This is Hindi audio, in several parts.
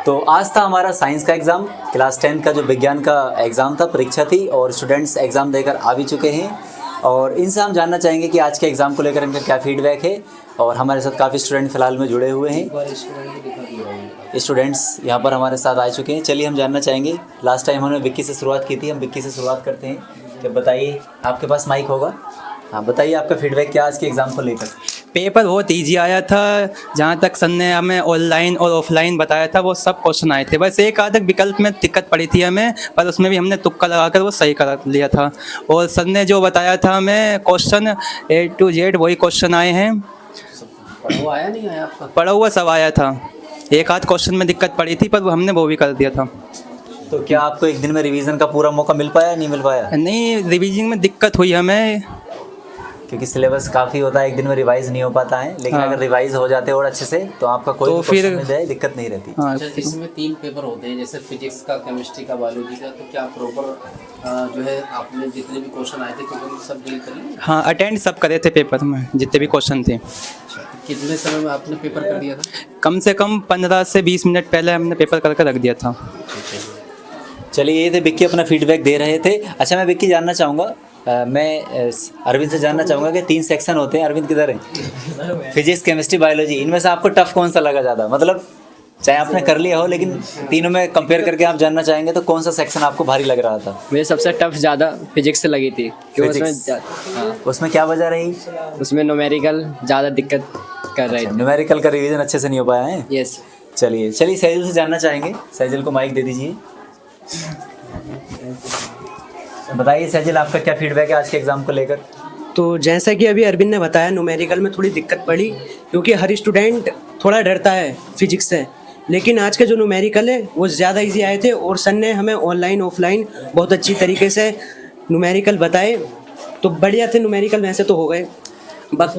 तो आज था हमारा साइंस का एग्ज़ाम, क्लास 10 का जो विज्ञान का एग्ज़ाम था, परीक्षा थी और स्टूडेंट्स एग्ज़ाम देकर आ भी चुके हैं और इनसे हम जानना चाहेंगे कि आज के एग्ज़ाम को लेकर इनका क्या फीडबैक है। और हमारे साथ काफ़ी स्टूडेंट फ़िलहाल में जुड़े हुए हैं, स्टूडेंट्स यहाँ पर हमारे साथ आ चुके हैं। चलिए हम जानना चाहेंगे, लास्ट टाइम हमने विक्की से शुरुआत की थी, हम विक्की से शुरुआत करते हैं। तो बताइए, आपके पास माइक होगा, हाँ बताइए आपका फीडबैक क्या आज के एग्ज़ाम को लेकर। पेपर बहुत इजी आया था। जहाँ तक सर ने हमें ऑनलाइन और ऑफलाइन बताया था वो सब क्वेश्चन आए थे, बस एक आध विकल्प में दिक्कत पड़ी थी हमें, पर उसमें भी हमने तुक्का लगाकर वो सही कर लिया था। और सर ने जो बताया था हमें क्वेश्चन A to Z वही क्वेश्चन आए हैं। पढ़ा हुआ आया नहीं आया आपका? पढ़ा हुआ सब आया था, एक आध क्वेश्चन में दिक्कत पड़ी थी पर हमने वो भी कर दिया था। तो क्या आपको एक दिन में रिवीजन का पूरा मौका मिल पाया, नहीं मिल पाया? नहीं, रिवीजन में दिक्कत हुई हमें, क्योंकि सिलेबस काफ़ी होता है, एक दिन में रिवाइज नहीं हो पाता है, लेकिन हाँ। अगर रिवाइज हो जाते और अच्छे से तो आपका कोई तो भी फिर क्वेश्चन मिल जाए, दिक्कत नहीं रहती। हाँ। अच्छा, इसमें 3 पेपर होते हैं, जैसे फिजिक्स का, केमिस्ट्री का, बायोलॉजी का, तो क्या प्रॉपर जो है आपने जितने भी क्वेश्चन आए थे तो सब डील कर लिए? हाँ, अटेंड सब करे थे पेपर में, जितने भी क्वेश्चन थे। कितने समय में आपने पेपर कर दिया था? कम से कम 15 से 20 मिनट पहले हमने पेपर करके रख दिया था। चलिए, ये थे विक्की अपना फीडबैक दे रहे थे। अच्छा, मैं विक्की जानना चाहूँगा, मैं अरविंद से जानना चाहूँगा कि 3 सेक्शन होते हैं, अरविंद किधर है? फिजिक्स, केमिस्ट्री, बायोलॉजी, इनमें से आपको टफ कौन सा लगा ज़्यादा? मतलब चाहे आपने कर लिया हो, लेकिन तीनों में कंपेयर करके आप जानना चाहेंगे तो कौन सा सेक्शन आपको भारी लग रहा था? मुझे सबसे टफ ज़्यादा फिजिक्स से लगी थी, क्योंकि Physics? उसमें क्या वजह रही? उसमें न्यूमेरिकल ज़्यादा दिक्कत कर रही थी। न्यूमेरिकल का रिवीजन अच्छे से नहीं हो पाया है? यस। चलिए सैजल से जानना चाहेंगे, सैजल को माइक दे दीजिए। बताइए सैजल, आपका क्या फीडबैक है आज के एग्ज़ाम को लेकर? तो जैसा कि अभी अरविंद ने बताया, न्यूमेरिकल में थोड़ी दिक्कत पड़ी क्योंकि हर स्टूडेंट थोड़ा डरता है फिजिक्स से, लेकिन आज के जो न्यूमेरिकल है वो ज़्यादा इजी आए थे और सर ने हमें ऑनलाइन ऑफलाइन बहुत अच्छी तरीके से न्यूमेरिकल बताए, तो बढ़िया थे न्यूमेरिकल। वैसे तो हो गए, बस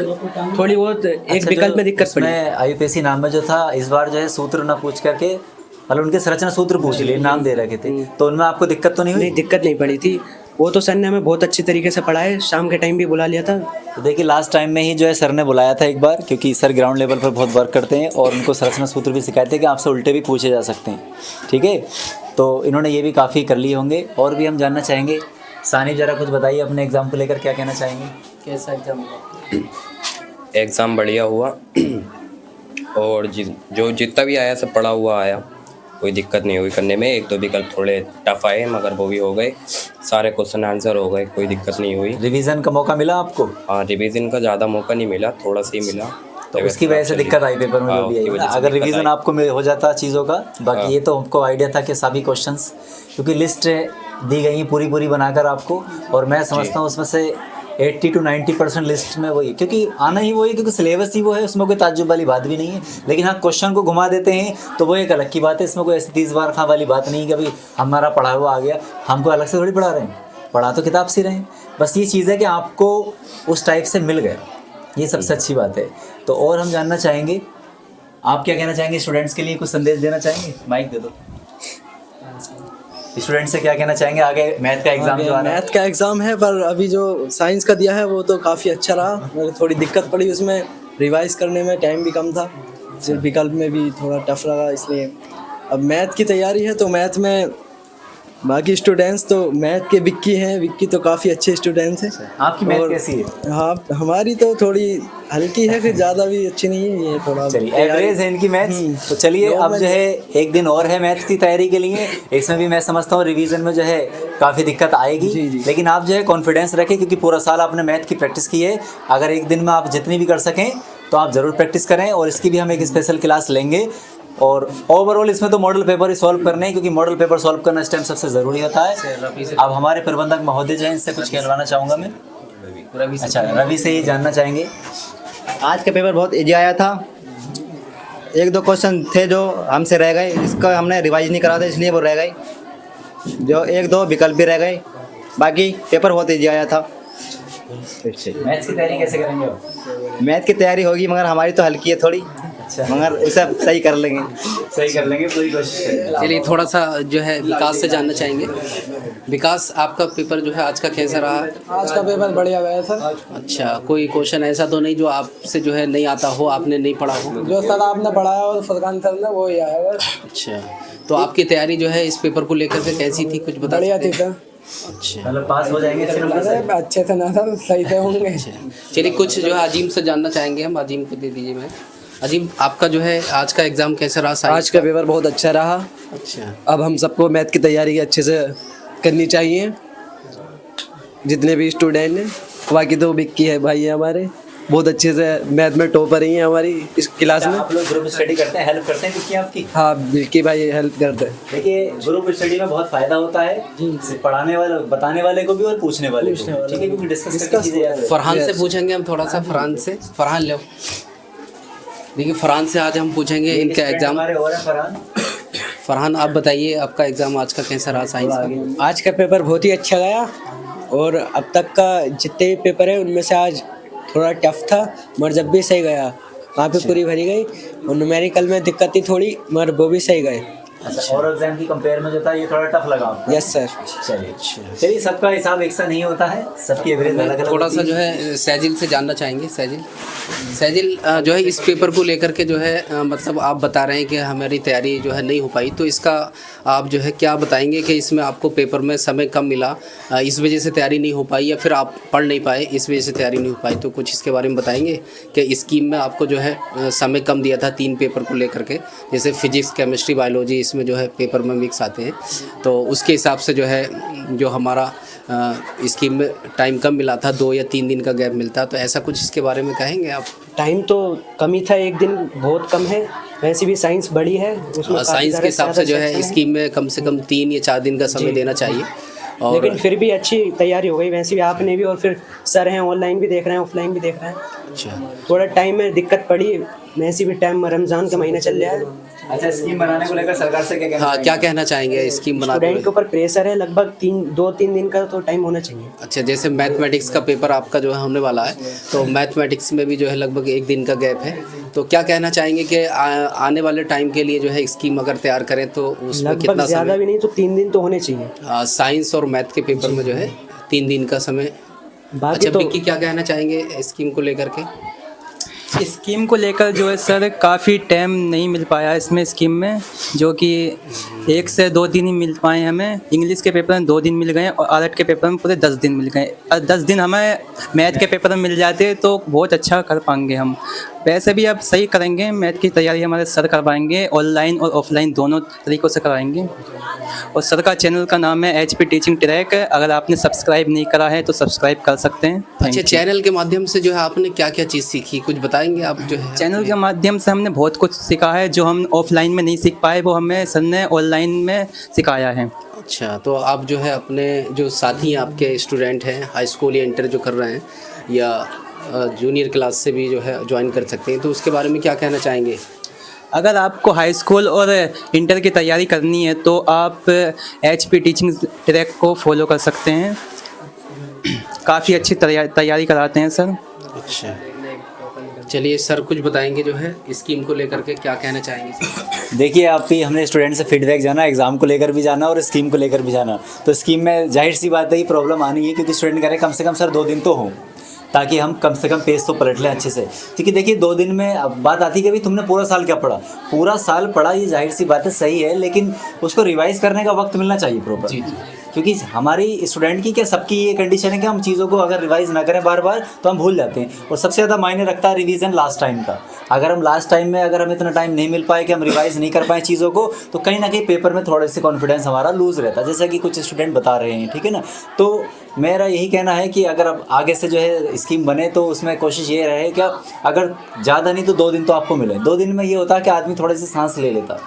थोड़ी बहुत एक विकल्प में दिक्कत पड़ी। मैं IUPAC नाम में जो था, इस बार जो है सूत्र ना पूछ करके, मतलब उनके संरचना सूत्र पूछ लिए, नाम दे रखे थे, तो उनमें आपको दिक्कत तो नहीं हुई? नहीं, दिक्कत नहीं पड़ी थी, वो तो सर ने हमें बहुत अच्छी तरीके से पढ़ाए, शाम के टाइम भी बुला लिया था। तो देखिए, लास्ट टाइम में ही जो है सर ने बुलाया था एक बार, क्योंकि सर ग्राउंड लेवल पर बहुत वर्क करते हैं और उनको संरचना सूत्र भी सिखाते हैं कि आपसे उल्टे भी पूछे जा सकते हैं, ठीक है। तो इन्होंने ये भी काफ़ी कर लिए होंगे। और भी हम जानना चाहेंगे, सानिब जरा कुछ बताइए अपने एग्ज़ाम को लेकर, क्या कहना चाहेंगे? कैसा एग्जाम हुआ? एग्ज़ाम बढ़िया हुआ और जो जितना भी आया सब पढ़ा हुआ आया, कोई दिक्कत नहीं हुई करने में। एक दो विकल्प थोड़े टफ आए मगर वो भी हो गए, सारे क्वेश्चन आंसर हो गए, कोई दिक्कत नहीं हुई। रिवीजन का मौका मिला आपको? हाँ, रिवीजन का ज़्यादा मौका नहीं मिला, थोड़ा सा ही मिला, तो उसकी वजह से दिक्कत आई पेपर में जो भी आई। अगर रिवीजन आपको हो जाता चीज़ों का, बाकी ये तो हमको आइडिया था कि सभी क्वेश्चंस, क्योंकि लिस्ट दी गई पूरी बनाकर आपको, और मैं समझता हूँ उसमें से 80 to 90% लिस्ट में वही, क्योंकि आना ही वही, क्योंकि सिलेबस ही वो है, उसमें कोई ताज्जुब वाली बात भी नहीं है। लेकिन हाँ, क्वेश्चन को घुमा देते हैं तो वो एक अलग की बात है, इसमें कोई ऐसी 30 बार खा वाली बात नहीं कि अभी हमारा पढ़ा हुआ आ गया, हमको अलग से थोड़ी पढ़ा रहे हैं, पढ़ा तो किताब से रहे हैं। बस ये चीज़ है कि आपको उस टाइप से मिल गया, ये सबसे अच्छी बात है। तो और हम जानना चाहेंगे, आप क्या कहना चाहेंगे स्टूडेंट्स के लिए, कुछ संदेश देना चाहेंगे? माइक दे दो। स्टूडेंट से क्या कहना चाहेंगे आगे मैथ का एग्जाम जो आ रहा है? मैथ का एग्ज़ाम है, पर अभी जो साइंस का दिया है वो तो काफ़ी अच्छा रहा। मेरे थोड़ी दिक्कत पड़ी उसमें, रिवाइज करने में टाइम भी कम था, सिर्फ विकल्प में भी थोड़ा टफ लगा, इसलिए अब मैथ की तैयारी है। तो मैथ में बाकी स्टूडेंट्स तो मैथ के विक्की हैं, विक्की तो काफ़ी अच्छे स्टूडेंट्स हैं। आपकी मैथ कैसी है? हाँ, हमारी तो थोड़ी हल्की है, फिर ज़्यादा भी अच्छी नहीं है, ये थोड़ा एवरेज है इनकी मैथ। तो चलिए, अब जो है एक दिन और है मैथ की तैयारी के लिए, इसमें भी मैं समझता हूँ रिवीजन में जो है काफ़ी दिक्कत आएगी, लेकिन आप जो है कॉन्फिडेंस रखें, क्योंकि पूरा साल आपने मैथ की प्रैक्टिस की है। अगर एक दिन में आप जितनी भी कर सकें तो आप ज़रूर प्रैक्टिस करें, और इसकी भी हम एक स्पेशल क्लास लेंगे। और ओवरऑल इसमें तो मॉडल पेपर ही सॉल्व करने हैं, क्योंकि मॉडल पेपर सॉल्व करना इस टाइम सबसे ज़रूरी होता है। अब हमारे प्रबंधक महोदय जो हैं, इनसे कुछ कहलवाना चाहूँगा मैं। अच्छा, रवि से ये जानना चाहेंगे। आज का पेपर बहुत इजी आया था, एक दो क्वेश्चन थे जो हमसे रह गए, इसका हमने रिवाइज नहीं करा था इसलिए वो रह गए, जो एक दो विकल्प भी रह गए, बाकी पेपर बहुत इजी आया था। मैथ्स की तैयारी कैसे करेंगे आप? मैथ की तैयारी होगी मगर हमारी तो हल्की है थोड़ी, मगर उसे सही कर लेंगे, सही कर लेंगे, पूरी कोशिश करेंगे। चलिए, थोड़ा सा जो है विकास से जानना चाहेंगे। विकास, आपका पेपर जो है आज का कैसा रहा? आज का पेपर बढ़िया गया सर। अच्छा, कोई क्वेश्चन ऐसा तो नहीं जो आपसे जो है नहीं आता हो, आपने नहीं पढ़ा हो? जो सर आपने पढ़ाया और फरकान सर ने वो ही आया बस। अच्छा, तो आपकी तैयारी जो है इस पेपर को लेकर के कैसी थी, कुछ बता बढ़िया सकते थी हैं? सर। अच्छा, मतलब पास हो जाएंगे अच्छे नंबर से? अरे अच्छे से ना सर, सही से होंगे। चलिए कुछ जो है अजीम से जानना चाहेंगे हम। अजीम को दे दीजिए। मैं अजीम, आपका जो है आज का एग्ज़ाम कैसा रहा? साइंस आज का पेपर बहुत अच्छा रहा। अच्छा, अब हम सबको मैथ की तैयारी अच्छे से करनी चाहिए, जितने भी स्टूडेंट हैं। बाकी तो विक्की है भाई है हमारे, बहुत अच्छे से मैथ में टॉपर ही हैं हमारी इस क्लास में। आप लोग ग्रुप स्टडी करते हैं, हेल्प करते हैं विक्की आपकी? हाँ, विक्की भाई हेल्प करते हैं। देखिए ग्रुप स्टडी में बहुत फायदा होता है, सिर्फ पढ़ाने वाले, बताने वाले को भी और पूछने वाले को, ठीक है, क्योंकि डिस्कस करके चीजें याद रहती हैं। फरहान से पूछेंगे हम थोड़ा सा। फरहान से, फरहान लो। देखिए फरहान से आज हम पूछेंगे इनका एग्ज़ाम। हमारे और हैं फरहान। फरहान, आप बताइए आपका एग्ज़ाम आज का कैसा रहा साइंस का? आज का पेपर बहुत ही अच्छा गया और अब तक का जितने भी पेपर है उनमें से आज थोड़ा टफ था, मगर जब भी सही गया वहाँ पे पूरी भरी गई। और न्यूमेरिकल में दिक्कत थी थोड़ी, मगर वो भी सही गए। अच्छा, और एग्जाम की कंपेयर में जो था ये थोड़ा टफ लगा आपको? Yes sir. चलिए सबका हिसाब एक सा नहीं होता है, सबकी एवरेज अलग अलग थोड़ा सा जो है सैजिल से जानना चाहेंगे। सैजिल जो है इस पेपर को लेकर के जो है मतलब आप बता रहे हैं कि हमारी तैयारी जो है नहीं हो पाई, तो इसका आप जो है क्या बताएंगे कि इसमें आपको पेपर में समय कम मिला, इस वजह से तैयारी नहीं हो पाई, या फिर आप पढ़ नहीं पाए इस वजह से तैयारी नहीं हो पाई? तो कुछ इसके बारे में बताएंगे कि स्कीम में आपको जो है समय कम दिया था 3 पेपर को लेकर के, जैसे फिजिक्स, केमिस्ट्री, बायोलॉजी इसमें जो है पेपर में मिक्स आते हैं, तो उसके हिसाब से जो है जो हमारा स्कीम में टाइम कम मिला था, 2 या 3 दिन का गैप मिलता, तो ऐसा कुछ इसके बारे में कहेंगे आप? टाइम तो कम ही था, एक दिन बहुत कम है। वैसे भी साइंस बड़ी है, उसमें साइंस के हिसाब से जो है स्कीम में कम से कम 3 या 4 दिन का समय देना चाहिए। और लेकिन फिर भी अच्छी तैयारी हो गई वैसे भी, आपने भी, और फिर सर हैं ऑनलाइन भी देख रहे हैं, ऑफलाइन भी देख रहे हैं। अच्छा, थोड़ा टाइम में दिक्कत पड़ी, वैसे भी टाइम रमज़ान का महीना चल रहा है। अच्छा, स्कीम बनाने को लेकर सरकार से क्या कहना हाँ, चाहेंगे? क्या कहना चाहेंगे स्कीम बनाने स्टूडेंट में? के ऊपर प्रेशर है, लगभग 2-3 दिन का तो टाइम होना चाहिए। अच्छा, जैसे मैथमेटिक्स का पेपर आपका जो है होने वाला है, तो मैथमेटिक्स में भी जो है लगभग 1 दिन का गैप है, तो क्या कहना चाहेंगे कि आने वाले टाइम के लिए जो है स्कीम अगर तैयार करें तो उसमें लगभग कितना ज़्यादा समय? भी नहीं तो 3 दिन तो होने चाहिए। साइंस और मैथ के पेपर में जो है 3 दिन का समय। बाकी अच्छा, तो विक्की क्या कहना चाहेंगे स्कीम को लेकर के? स्कीम को लेकर जो है सर काफ़ी टाइम नहीं मिल पाया इसमें स्कीम में, जो कि 1 से 2 दिन ही मिल पाए हमें। इंग्लिश के पेपर में 2 दिन मिल गए और आर्ट के पेपर में पूरे 10 दिन मिल गए। और 10 दिन हमें मैथ के पेपर में मिल जाते तो बहुत अच्छा कर पाएंगे हम। वैसे भी अब सही करेंगे, मैथ की तैयारी हमारे सर करवाएंगे, ऑनलाइन और ऑफलाइन दोनों तरीक़ों से कराएंगे। और सर का चैनल का नाम है HP टीचिंग ट्रैक, अगर आपने सब्सक्राइब नहीं करा है तो सब्सक्राइब कर सकते हैं। अच्छा, चैनल के माध्यम से जो है आपने क्या क्या चीज़ सीखी, कुछ बताएंगे आप? जो है चैनल के माध्यम से हमने बहुत कुछ सीखा है, जो हम ऑफलाइन में नहीं सीख पाए वो हमें सर ने ऑनलाइन में सिखाया है। अच्छा, तो आप जो है अपने जो साथी आपके स्टूडेंट हैं हाई स्कूल या इंटर जो कर रहे हैं, या जूनियर क्लास से भी जो है ज्वाइन कर सकते हैं, तो उसके बारे में क्या कहना चाहेंगे? अगर आपको हाई स्कूल और इंटर की तैयारी करनी है तो आप HP टीचिंग ट्रैक को फॉलो कर सकते हैं, काफ़ी अच्छी तैयारी कराते हैं सर। अच्छा, चलिए सर कुछ बताएंगे जो है स्कीम को लेकर के, क्या कहना चाहेंगे सर? देखिए आप भी, हमने स्टूडेंट से फीडबैक जाना, एग्जाम को लेकर भी जाना और स्कीम को लेकर भी जाना, तो स्कीम में जाहिर सी बात है ये प्रॉब्लम आनी है, क्योंकि स्टूडेंट कह रहे हैं कम से कम सर 2 दिन तो हो, ताकि हम कम से कम पेज तो पलट लें अच्छे से। क्योंकि देखिए 2 दिन में अब बात आती है कि भाई तुमने पूरा साल क्या पढ़ा, पूरा साल पढ़ा, ये जाहिर सी बात है सही है, लेकिन उसको रिवाइज करने का वक्त मिलना चाहिए प्रॉपर। क्योंकि हमारी स्टूडेंट की क्या, सबकी ये कंडीशन है कि हम चीज़ों को अगर रिवाइज ना करें बार बार तो हम भूल जाते हैं। और सबसे ज़्यादा मायने रखता है रिवीजन लास्ट टाइम का। अगर हम लास्ट टाइम में अगर हम इतना टाइम नहीं मिल पाए कि हम रिवाइज नहीं कर पाए चीज़ों को, तो कहीं ना कहीं पेपर में थोड़े से कॉन्फिडेंस हमारा लूज़ रहता है, जैसा कि कुछ स्टूडेंट बता रहे हैं, ठीक है ना। तो मेरा यही कहना है कि अगर अब आगे से जो है स्कीम बने तो उसमें कोशिश ये रहे कि अगर ज़्यादा नहीं तो 2 दिन तो आपको मिले। 2 दिन में ये होता है कि आदमी थोड़े से सांस ले लेता।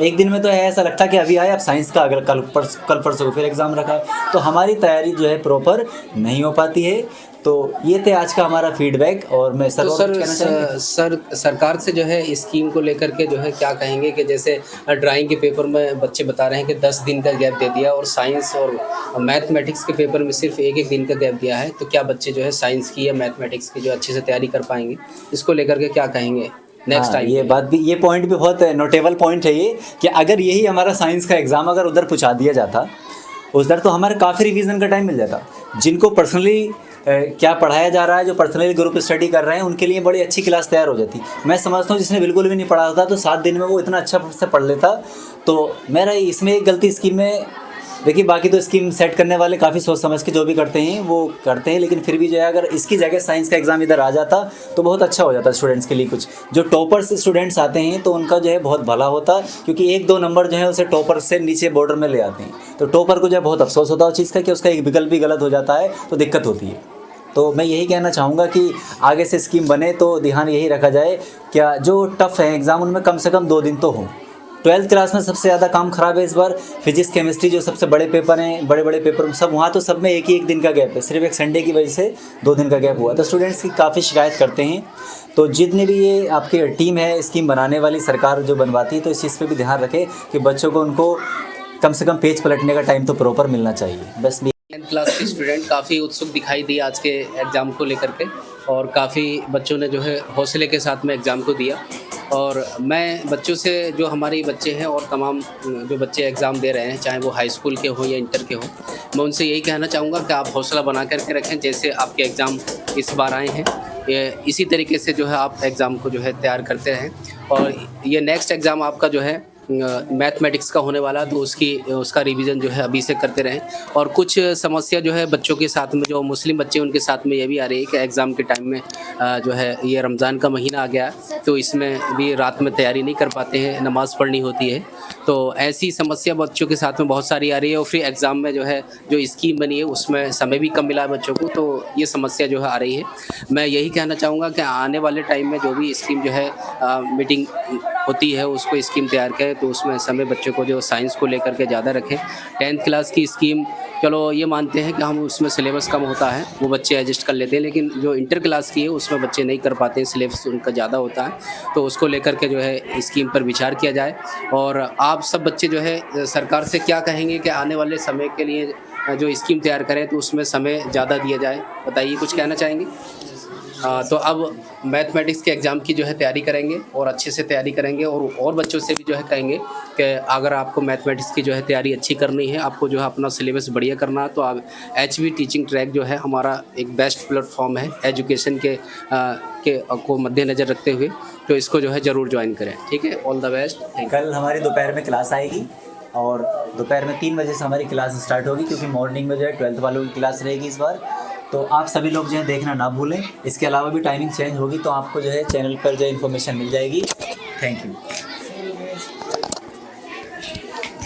1 दिन में तो ऐसा लगता है कि अभी आया, अब साइंस का अगर कल परसों को फिर एग्ज़ाम रखा है, तो हमारी तैयारी जो है प्रॉपर नहीं हो पाती है। तो ये थे आज का हमारा फीडबैक। और मैं सर, तो सर सरकार से जो है स्कीम को लेकर के जो है क्या कहेंगे कि जैसे ड्राइंग के पेपर में बच्चे बता रहे हैं कि 10 दिन का गैप दे दिया, और साइंस और मैथमेटिक्स के पेपर में सिर्फ 1-1 दिन का गैप दिया है, तो क्या बच्चे जो है साइंस की या मैथमेटिक्स की जो अच्छे से तैयारी कर पाएंगे? इसको लेकर के क्या कहेंगे नेक्स्ट टाइम? ये बात भी, ये पॉइंट भी बहुत नोटेबल पॉइंट है ये, कि अगर यही हमारा साइंस का एग्ज़ाम अगर उधर पहुँचा दिया जाता उस दर तो हमारे काफ़ी रिवीजन का टाइम मिल जाता। जिनको पर्सनली क्या पढ़ाया जा रहा है, जो पर्सनली ग्रुप स्टडी कर रहे हैं, उनके लिए बड़ी अच्छी क्लास तैयार हो जाती। मैं समझता हूँ जिसने बिल्कुल भी नहीं पढ़ा होता तो 7 दिन में वो इतना अच्छा से पढ़ लेता। तो मेरा इसमें एक गलती स्कीम में, देखिए बाकी तो स्कीम सेट करने वाले काफ़ी सोच समझ के जो भी करते हैं वो करते हैं, लेकिन फिर भी जो है अगर इसकी जगह साइंस का एग्ज़ाम इधर आ जाता तो बहुत अच्छा हो जाता स्टूडेंट्स के लिए। कुछ जो टॉपर्स स्टूडेंट्स आते हैं तो उनका जो है बहुत भला होता, क्योंकि 1-2 नंबर जो है उसे टॉपर से नीचे बॉर्डर में ले आते हैं। तो टॉपर को जो है बहुत अफसोस होता है उस चीज़ का कि उसका एक विकल्प भी गलत हो जाता है तो दिक्कत होती है। तो मैं यही कहना चाहूँगा कि आगे से स्कीम बने तो ध्यान यही रखा जाए, क्या जो टफ़ है एग्ज़ाम उनमें कम से कम 2 दिन तो हों। 12th क्लास में सबसे ज़्यादा काम ख़राब है इस बार। फिजिक्स केमिस्ट्री जो सबसे बड़े पेपर हैं, बड़े बड़े पेपर सब वहाँ तो सब में एक ही एक दिन का गैप है, सिर्फ एक संडे की वजह से 2 दिन का गैप हुआ। तो स्टूडेंट्स की काफ़ी शिकायत करते हैं। तो जितनी भी ये आपकी टीम है स्कीम बनाने वाली, सरकार जो बनवाती है, तो इस चीज़ पे भी ध्यान रखें कि बच्चों को उनको कम से कम पेज पलटने का टाइम तो प्रॉपर मिलना चाहिए। बस 10th क्लास के स्टूडेंट काफ़ी उत्सुक दिखाई दिए आज के एग्ज़ाम को लेकर के, और काफ़ी बच्चों ने जो है हौसले के साथ में एग्ज़ाम को दिया। और मैं बच्चों से, जो हमारे बच्चे हैं और तमाम जो बच्चे एग्ज़ाम दे रहे हैं, चाहे वो हाई स्कूल के हों या इंटर के हों, मैं उनसे यही कहना चाहूँगा कि आप हौसला बना करके रखें। जैसे आपके एग्ज़ाम इस बार आए हैं, इसी तरीके से जो है आप एग्ज़ाम को जो है तैयार करते रहें। और ये नेक्स्ट एग्ज़ाम आपका जो है मैथमेटिक्स का होने वाला, तो उसका रिवीजन जो है अभी से करते रहें। और कुछ समस्या जो है बच्चों के साथ में, जो मुस्लिम बच्चे उनके साथ में ये भी आ रही है कि एग्ज़ाम के टाइम में जो है ये रमज़ान का महीना आ गया, तो इसमें भी रात में तैयारी नहीं कर पाते हैं, नमाज़ पढ़नी होती है। तो ऐसी समस्या बच्चों के साथ में बहुत सारी आ रही है। और फिर एग्ज़ाम में जो है जो स्कीम बनी है उसमें समय भी कम मिला है बच्चों को, तो ये समस्या जो है आ रही है। मैं यही कहना चाहूँगा कि आने वाले टाइम में जो भी स्कीम जो है मीटिंग होती है उसको स्कीम तैयार करें, तो उसमें समय बच्चों को जो साइंस को लेकर के ज़्यादा रखें। 10th क्लास की स्कीम, चलो ये मानते हैं कि हम उसमें सिलेबस कम होता है, वो बच्चे एडजस्ट कर लेते हैं, लेकिन जो इंटर क्लास की है उसमें बच्चे नहीं कर पाते हैं, सिलेबस उनका ज़्यादा होता है। तो उसको लेकर के जो है स्कीम पर विचार किया जाए। और आप सब बच्चे जो है सरकार से क्या कहेंगे कि आने वाले समय के लिए जो स्कीम तैयार करें तो उसमें समय ज़्यादा दिया जाए? बताइए, कुछ कहना चाहेंगे? तो अब मैथमेटिक्स के एग्ज़ाम की जो है तैयारी करेंगे और अच्छे से तैयारी करेंगे। और बच्चों से भी जो है कहेंगे कि अगर आपको मैथमेटिक्स की जो है तैयारी अच्छी करनी है, आपको जो है अपना सिलेबस बढ़िया करना है, तो आप HV टीचिंग ट्रैक जो है हमारा एक बेस्ट प्लेटफॉर्म है एजुकेशन के को मद्देनज़र रखते हुए, तो इसको जो है ज़रूर ज्वाइन करें। ठीक है, ऑल द बेस्ट। कल हमारी दोपहर में क्लास आएगी और दोपहर में 3 बजे से हमारी क्लास स्टार्ट होगी, क्योंकि मॉर्निंग में जो है 12th वालों की क्लास रहेगी इस बार। तो आप सभी लोग जो है देखना ना भूलें। इसके अलावा भी टाइमिंग चेंज होगी तो आपको जो है चैनल पर जो है इन्फॉर्मेशन मिल जाएगी। Thank you.